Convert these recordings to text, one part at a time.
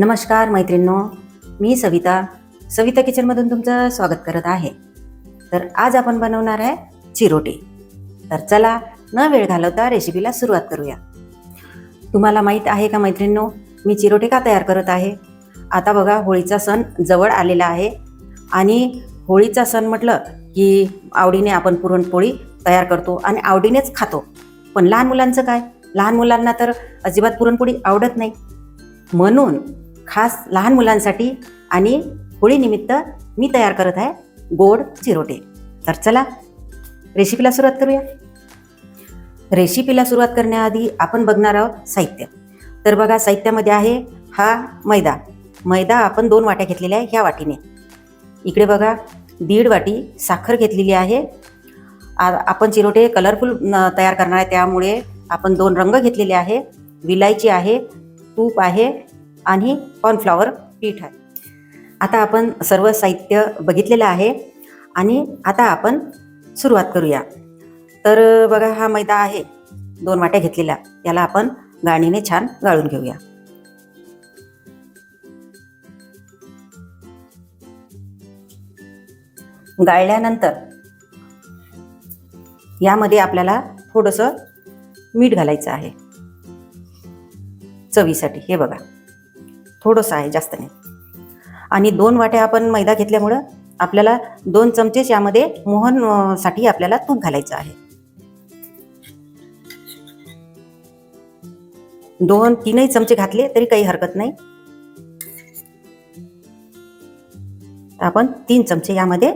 नमस्कार मैत्रिणींनो, मी सविता किचनमधून तुमचं स्वागत करत आहे. तर आज आपण बनवणार आहे चिरोटे. तर चला न वेळ घालवता रेसिपीला सुरुवात करूया. तुम्हाला माहीत आहे का मैत्रिणींनो, मी चिरोटे का तयार करत आहे? आता बघा, होळीचा सण जवळ आलेला आहे आणि होळीचा सण म्हटलं की आवडीने आपण पुरणपोळी तयार करतो आणि आवडीनेच खातो. पण लहान मुलांचं काय? लहान मुलांना तर अजिबात पुरणपोळी आवडत नाही. म्हणून खास लहान मुलांसाठी आणि होळीनिमित्त मी तयार करत आहे गोड चिरोटे. तर चला रेसिपीला सुरुवात करूया. रेसिपीला सुरुवात करण्याआधी आपण बघणार आहोत साहित्य. तर बघा, साहित्यामध्ये आहे हा मैदा आपण 2 वाट्या घेतलेल्या आहे ह्या वाटीने. इकडे बघा 1.5 वाटी साखर घेतलेली आहे. आपण चिरोटे कलरफुल तयार करणार आहे, त्यामुळे आपण 2 रंग घेतलेले आहे. विलायची आहे, तूप आहे आणि कॉर्नफ्लॉवर पीठ आहे. आता आपण सर्व साहित्य बघितलेलं आहे आणि आता आपण सुरुवात करूया. तर बघा, हा मैदा आहे 2 वाट्या घेतलेला, याला आपण गाळणीने छान गाळून घेऊया. गाळल्यानंतर यामध्ये आपल्याला थोडंसं मीठ घालायचं आहे चवीसाठी. हे बघा, थोडंसं आहे, जास्त नाही. आणि 2 वाट्या आपण मैदा घेतल्यामुळं आपल्याला 2 चमचेच यामध्ये मोहनसाठी आपल्याला तूप घालायचं आहे. 2-3 चमचे घातले तरी काही हरकत नाही. आपण 3 चमचे यामध्ये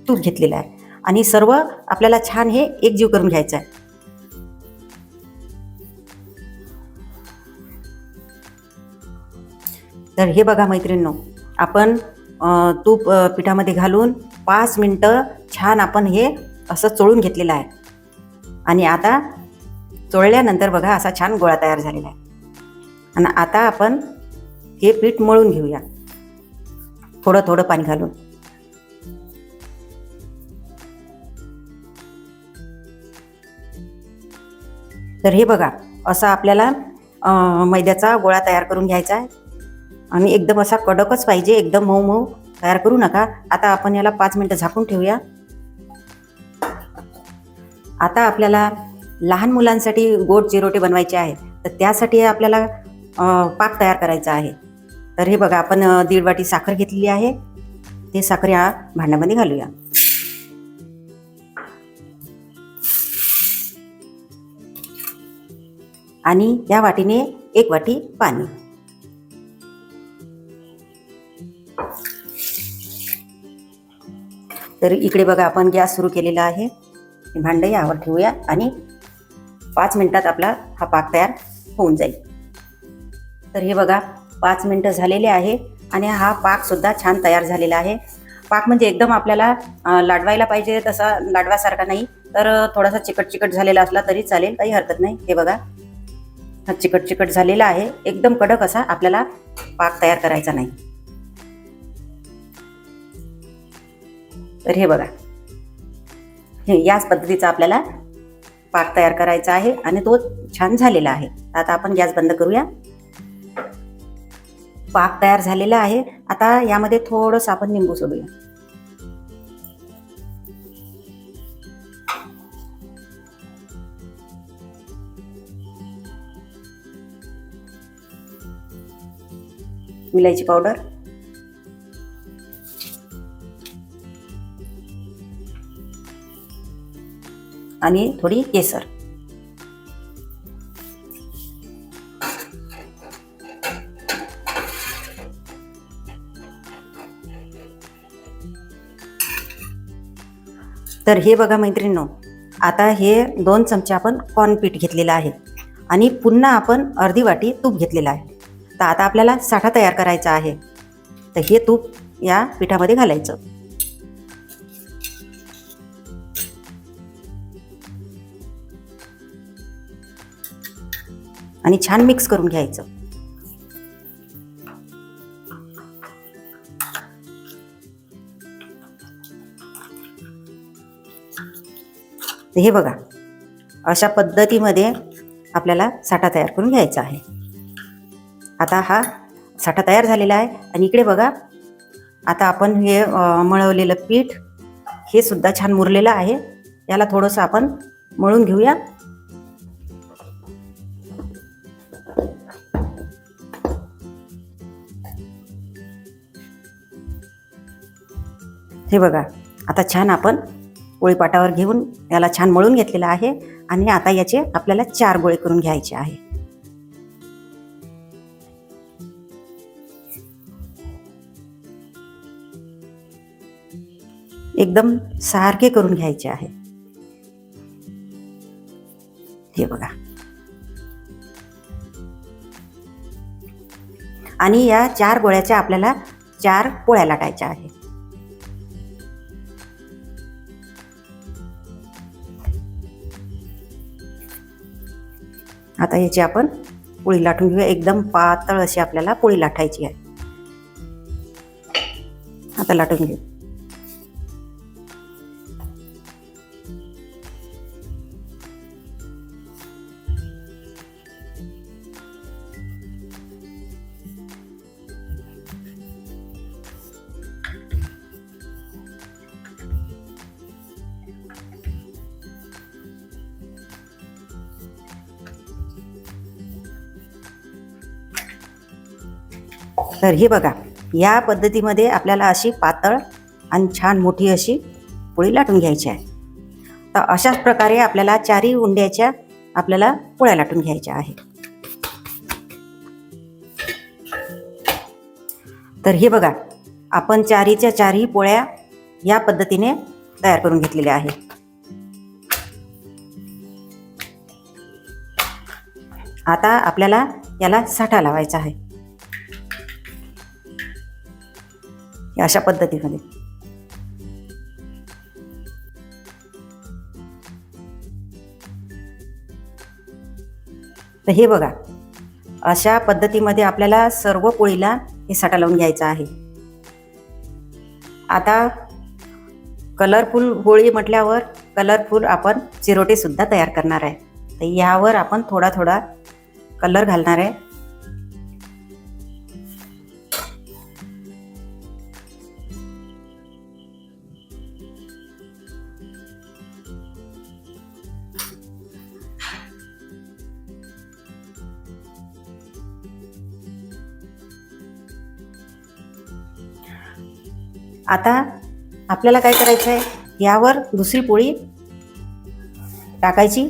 तूप घेतलेलं आहे आणि सर्व आपल्याला छान हे एकजीव करून घ्यायचं आहे. तर हे बघा मैत्रिणींनो, आपण तूप पिठामध्ये घालून 5 मिनटं छान आपण हे असं चोळून घेतलेलं आहे. आणि आता चोळल्यानंतर बघा, असा छान गोळा तयार झालेला आहे. आणि आता आपण हे पीठ मळून घेऊया थोडं थोडं पाणी घालून. तर हे बघा, असा आपल्याला मैद्याचा गोळा तयार करून घ्यायचा आहे आणि एकदम असा कडकच पाहिजे, एकदम मऊ मऊ तयार करू नका. आता आपण याला 5 मिनटं झाकून ठेवूया. आता आपल्याला लहान मुलांसाठी गोड चिरोटे बनवायचे आहे, तर त्यासाठी आपल्याला पाक तयार करायचा आहे. तर हे बघा, आपण 1.5 वाटी साखर घेतलेली आहे. ते साखर या भांड्यामध्ये घालूया. आणि या वाटीने 1 वाटी पाणी. तर इकडे बघा, आपण गॅस सुरू केलेला आहे. भांडं यावर ठेवूया आणि 5 मिनिटात आपला हा पाक तयार होऊन जाईल. तर हे बघा, 5 मिनिटं झालेले आहे आणि हा पाकसुद्धा छान तयार झालेला आहे. पाक म्हणजे एकदम आपल्याला लाडवायला पाहिजे तसा लाडवासारखा नाही, तर थोडासा चिकट झालेला असला तरी चालेल, काही हरकत नाही. हे बघा, हा चिकट झालेला आहे. एकदम कडक असा आपल्याला पाक तयार करायचा नाही. तर हे बघा, याच पद्धतीचा आपल्याला पाक तयार करायचा आहे आणि तो छान झालेला आहे. आता आपण गॅस बंद करूया. पाक तयार झालेला आहे. आता यामध्ये थोडंसं आपण लिंबू सोडूया. विलायची पावडर आणि थोडी केसर. तर हे बघा मैत्रिणींनो, आता हे 2 चमचे आपण कॉर्न पीठ घेतलेलं आहे आणि पुन्हा आपण अर्धी वाटी तूप घेतलेलं आहे. तर आता आपल्याला साठा तयार करायचा आहे. तर हे तूप या पिठामध्ये घालायचं आणि छान मिक्स करून घ्यायचं. हे बघा, अशा पद्धतीमध्ये आपल्याला साठा तयार करून घ्यायचा आहे. आता हा साठा तयार झालेला आहे. आणि इकडे बघा, आता आपण हे मळवलेलं पीठ हे सुद्धा छान मुरलेलं आहे. याला थोडंसं आपण मळून घेऊया. हे बघा, आता छान आपण पोळीपाटावर घेऊन याला छान मळून घेतलेलं आहे. आणि आता याचे आपल्याला 4 गोळे करून घ्यायचे आहे. एकदम सारखे करून घ्यायचे आहे. हे बघा, आणि या 4 गोळ्याच्या आपल्याला 4 पोळ्या लाटायच्या आहे. आता याची आपण पोळी लाटून घेऊया. एकदम पातळ अशी आपल्याला पोळी लाटायची आहे. आता लाटून घेऊ. तर हे बघा, या पद्धतीमध्ये आपल्याला अशी पातळ आणि छान मोठी अशी पोळी लाटून घ्यायची आहे. तर अशाच प्रकारे आपल्याला 4ही उंड्याच्या आपल्याला पोळ्या लाटून घ्यायच्या आहे. तर हे बघा, आपण 4हीच्या 4ही पोळ्या या पद्धतीने तयार करून घेतलेल्या आहे. आता आपल्याला याला साठा लावायचा आहे. अशा पद्धतीमध्ये तर हे बघा, अशा पद्धतीमध्ये आपल्याला सर्व पोळीला हे साठा लावून घ्यायचा आहे. आता कलरफुल होळी म्हटल्यावर कलरफुल आपण चिरोटे सुद्धा तयार करणार आहे. तर यावर आपण थोडा थोडा कलर घालणार आहे. आता आपल्याला काय करायचं आहे, यावर दुसरी पोळी टाकायची.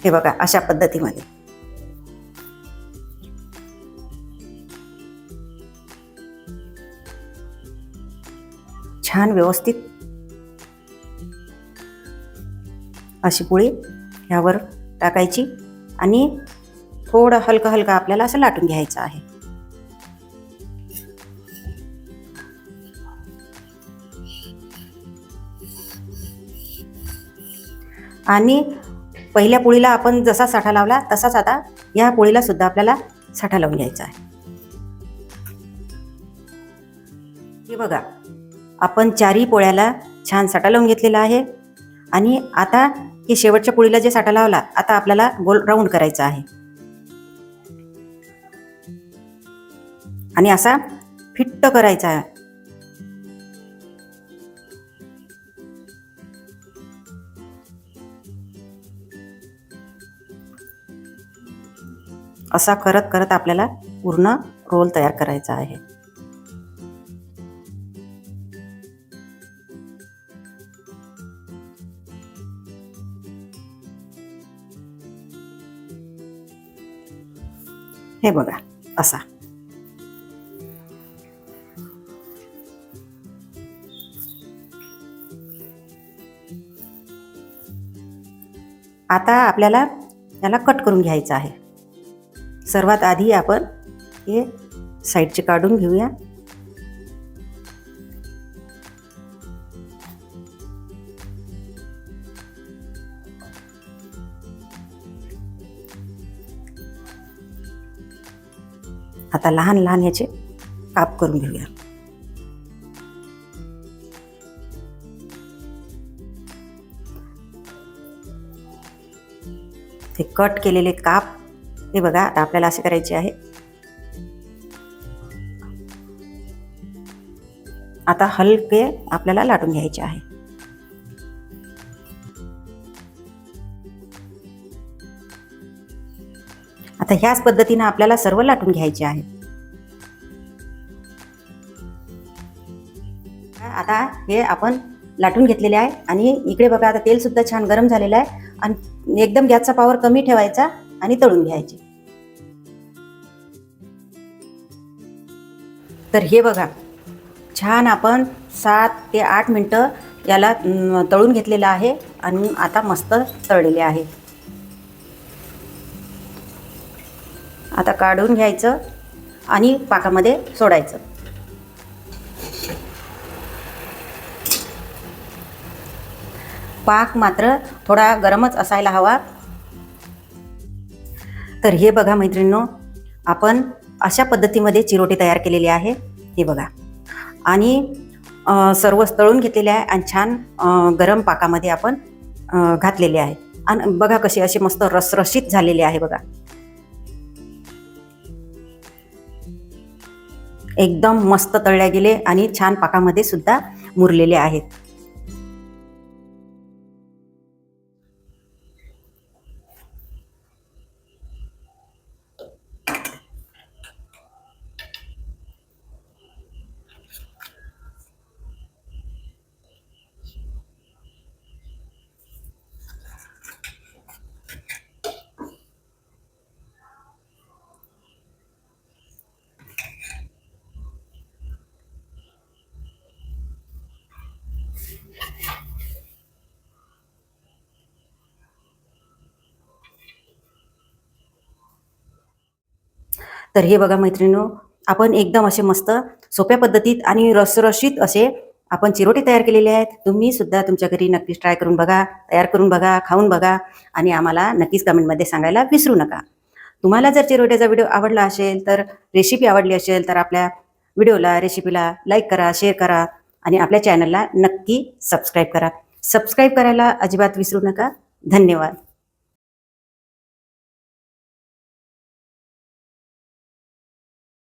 हे बघा, अशा पद्धतीमध्ये छान व्यवस्थित अशी पोळी यावर टाकायची आणि थोडं हलकं हलकं आपल्याला असं लाटून घ्यायचं आहे. आणि पहिल्या पोळीला आपण जसा साठा लावला तसाच आता या पोळीला सुद्धा आपल्याला साठा लावून घ्यायचा आहे. हे बघा, आपण 4ही पोळ्याला छान साठा लावून घेतलेला आहे. आणि आता हे शेवटच्या पोळीला जे साठा लावला, आता आपल्याला गोल राऊंड करायचा आहे. आणि असा फिट्ट करायचा आहे. असा करत करत आपल्याला पूर्ण रोल तयार करायचा आहे. हे बघा, असा आता आपल्याला याला कट करून घ्यायचं आहे. सर्वात आधी आपण हे साईडचे काढून घेऊया. आता लहान लहान याचे काप करून घेऊया. हे कट केलेले काप हे बघा, आता आपल्याला असे करायचे आहे. आता हलके आपल्याला लाटून घ्यायचे आहे. आता ह्याच पद्धतीने आपल्याला सर्व लाटून घ्यायचे आहे. आता हे आपण लाटून घेतलेले आहे आणि इकडे बघा आता तेल सुद्धा छान गरम झालेलं आहे आणि एकदम गॅसचा पॉवर कमी ठेवायचा आणि तळून घ्यायचे. तर हे बघा छान आपण 7 ते 8 मिनटं याला तळून घेतलेलं आहे आणि आता मस्त तळलेले आहे. आता काढून घ्यायचं आणि पाकामध्ये सोडायचं. पाक मात्र थोडा गरमच असायला हवा. तर हे बघा मैत्रिणींनो, आपण अशा पद्धतीमध्ये चिरोटे तयार केलेले आहे. हे बघा आणि सर्व तळून घेतलेले आहे आणि छान गरम पाकामध्ये आपण घातलेले आहे आणि बघा कसे असे मस्त रसरशीत झालेले आहे. बघा एकदम मस्त तळल्या गेले आणि छान पाकामध्ये सुद्धा मुरलेले आहेत. तर हे बघा मैत्रिणींनो, आपण एकदम असे मस्त सोप्या पद्धतीत आणि रसरशीत असे आपण चिरोटे तयार केलेले आहेत. तुम्ही सुद्धा तुमच्या घरी नक्कीच ट्राय करून बघा, तयार करून बघा, खाऊन बघा आणि आम्हाला नक्कीच कमेंटमध्ये सांगायला विसरू नका. तुम्हाला जर चिरोट्याचा व्हिडिओ आवडला असेल, तर रेसिपी आवडली असेल तर आपल्या व्हिडिओला रेसिपीला लाईक करा, शेअर करा आणि आपल्या चॅनलला नक्की सबस्क्राईब करा. सबस्क्राईब करायला अजिबात विसरू नका. धन्यवाद.